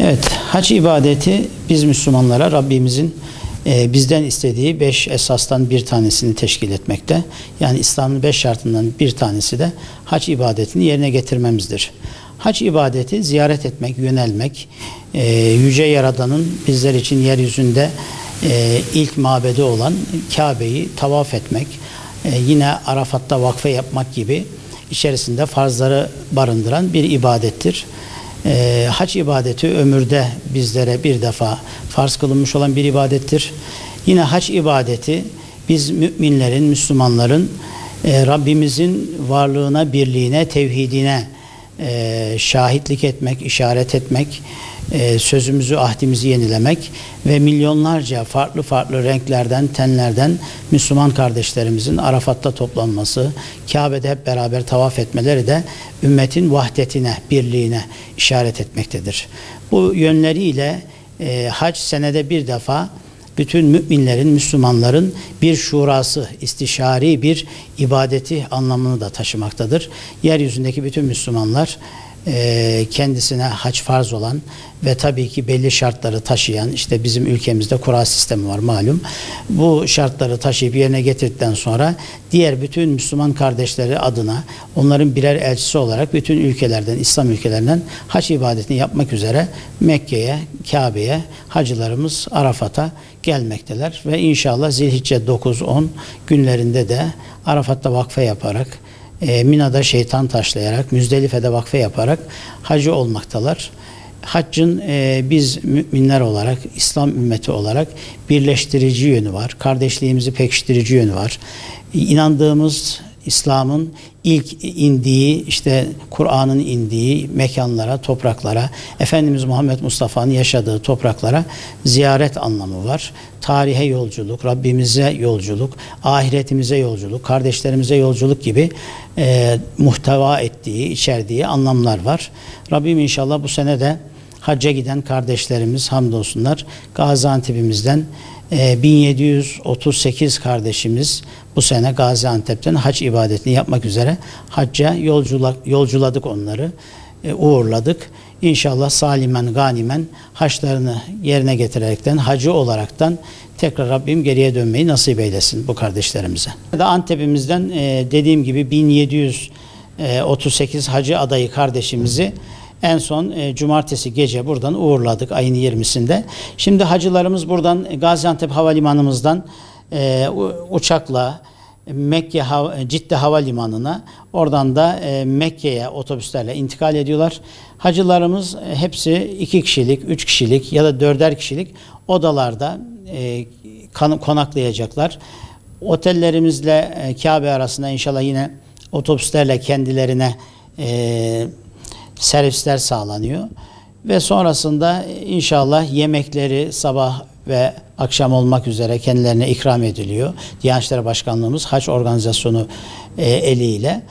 Evet, hac ibadeti biz Müslümanlara Rabbimizin bizden istediği 5 esastan bir tanesini teşkil etmekte. Yani İslam'ın 5 şartından bir tanesi de hac ibadetini yerine getirmemizdir. Hac ibadeti ziyaret etmek, yönelmek, Yüce Yaradan'ın bizler için yeryüzünde ilk mabedi olan Kabe'yi tavaf etmek, yine Arafat'ta vakfe yapmak gibi içerisinde farzları barındıran bir ibadettir. Hac ibadeti ömürde bizlere bir defa farz kılınmış olan bir ibadettir. Yine hac ibadeti biz müminlerin, Müslümanların Rabbimizin varlığına, birliğine, tevhidine şahitlik etmek, işaret etmek, sözümüzü, ahdimizi yenilemek ve milyonlarca farklı farklı renklerden, tenlerden Müslüman kardeşlerimizin Arafat'ta toplanması, Kabe'de hep beraber tavaf etmeleri de ümmetin vahdetine, birliğine işaret etmektedir. Bu yönleriyle hac senede bir defa bütün müminlerin, Müslümanların bir şurası, istişari bir ibadeti anlamını da taşımaktadır. Yeryüzündeki bütün Müslümanlar kendisine hac farz olan ve tabii ki belli şartları taşıyan, işte bizim ülkemizde kura sistemi var malum. Bu şartları taşıyıp yerine getirdikten sonra diğer bütün Müslüman kardeşleri adına onların birer elçisi olarak bütün ülkelerden, İslam ülkelerinden hac ibadetini yapmak üzere Mekke'ye, Kabe'ye hacılarımız Arafat'a gelmekteler ve inşallah Zilhicce 9-10 günlerinde de Arafat'ta vakfe yaparak, Mina'da şeytan taşlayarak, Müzdelife'de vakfe yaparak hacı olmaktalar. Haccın biz müminler olarak, İslam ümmeti olarak birleştirici yönü var. Kardeşliğimizi pekiştirici yönü var. İnandığımız İslam'ın ilk indiği, işte Kur'an'ın indiği mekanlara, topraklara, Efendimiz Muhammed Mustafa'nın yaşadığı topraklara ziyaret anlamı var. Tarihe yolculuk, Rabbimize yolculuk, ahiretimize yolculuk, kardeşlerimize yolculuk gibi muhteva ettiği, içerdiği anlamlar var. Rabbim inşallah bu sene de hacca giden kardeşlerimiz hamdolsunlar Gaziantep'imizden 1738 kardeşimiz bu sene Gaziantep'ten hac ibadetini yapmak üzere hacca yolculadık onları, uğurladık. İnşallah salimen ganimen haçlarını yerine getirerekten, hacı olaraktan tekrar Rabbim geriye dönmeyi nasip eylesin bu kardeşlerimize. Antep'imizden dediğim gibi 1738 hacı adayı kardeşimizi en son cumartesi gece buradan uğurladık ayın 20'sinde. Şimdi hacılarımız buradan Gaziantep Havalimanımızdan uçakla Cidde Havalimanı'na, oradan da Mekke'ye otobüslerle intikal ediyorlar. Hacılarımız hepsi 2 kişilik, 3 kişilik ya da 4'er kişilik odalarda konaklayacaklar. Otellerimizle Kabe arasında inşallah yine otobüslerle kendilerine servisler sağlanıyor. Ve sonrasında inşallah yemekleri sabah ve akşam olmak üzere kendilerine ikram ediliyor. Diyanet İşleri Başkanlığımız hac organizasyonu eliyle.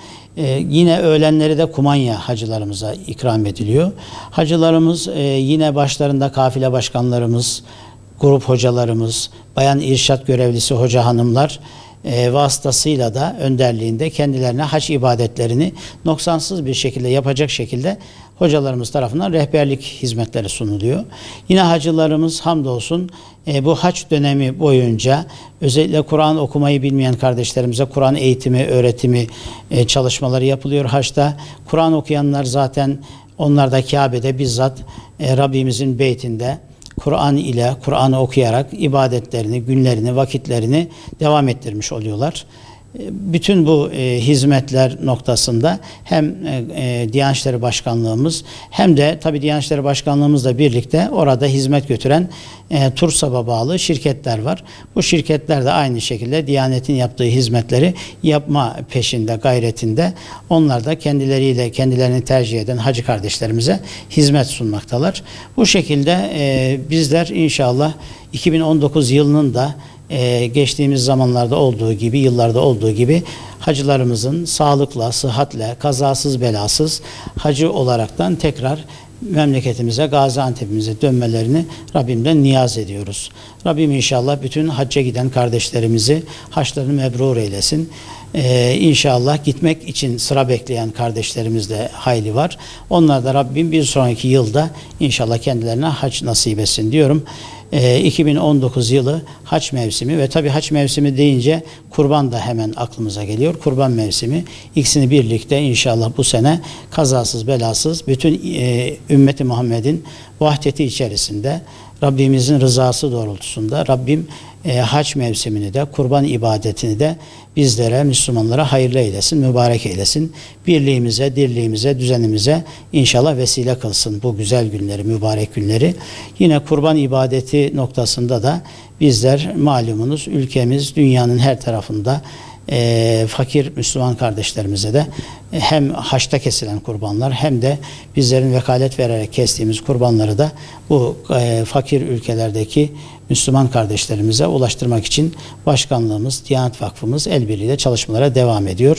Yine öğlenleri de kumanya hacılarımıza ikram ediliyor. Hacılarımız yine başlarında kafile başkanlarımız, grup hocalarımız, bayan irşat görevlisi hoca hanımlar vasıtasıyla da önderliğinde kendilerine hac ibadetlerini noksansız bir şekilde yapacak şekilde hocalarımız tarafından rehberlik hizmetleri sunuluyor. Yine hacılarımız hamdolsun bu hac dönemi boyunca özellikle Kur'an okumayı bilmeyen kardeşlerimize Kur'an eğitimi, öğretimi çalışmaları yapılıyor haçta. Kur'an okuyanlar zaten onlar da Kabe'de bizzat Rabbimizin beytinde Kur'an ile, Kur'an'ı okuyarak ibadetlerini, günlerini, vakitlerini devam ettirmiş oluyorlar. Bütün bu hizmetler noktasında hem Diyanet İşleri Başkanlığımız hem de tabii Diyanet İşleri Başkanlığımızla birlikte orada hizmet götüren TURSAB'a bağlı şirketler var. Bu şirketler de aynı şekilde Diyanet'in yaptığı hizmetleri yapma peşinde, gayretinde. Onlar da kendilerini tercih eden hacı kardeşlerimize hizmet sunmaktalar. Bu şekilde bizler inşallah 2019 yılının da geçtiğimiz zamanlarda olduğu gibi, yıllarda olduğu gibi hacılarımızın sağlıkla, sıhhatle, kazasız belasız hacı olaraktan tekrar memleketimize, Gaziantep'imize dönmelerini Rabbimden niyaz ediyoruz. Rabbim inşallah bütün hacca giden kardeşlerimizi haçlarını mebrur eylesin. İnşallah gitmek için sıra bekleyen kardeşlerimiz de hayli var. Onlar da Rabbim bir sonraki yılda inşallah kendilerine hac nasip etsin diyorum. 2019 yılı hac mevsimi ve tabi hac mevsimi deyince kurban da hemen aklımıza geliyor. Kurban mevsimi, ikisini birlikte inşallah bu sene kazasız belasız bütün ümmeti Muhammed'in vahdeti içerisinde Rabbimizin rızası doğrultusunda Rabbim hac mevsimini de kurban ibadetini de bizlere, Müslümanlara hayırlı eylesin, mübarek eylesin. Birliğimize, dirliğimize, düzenimize inşallah vesile kılsın bu güzel günleri, mübarek günleri. Yine kurban ibadeti noktasında da bizler malumunuz ülkemiz dünyanın her tarafında fakir Müslüman kardeşlerimize de hem haçta kesilen kurbanlar hem de bizlerin vekalet vererek kestiğimiz kurbanları da bu fakir ülkelerdeki Müslüman kardeşlerimize ulaştırmak için Başkanlığımız, Diyanet Vakfımız el birliğiyle çalışmalara devam ediyor.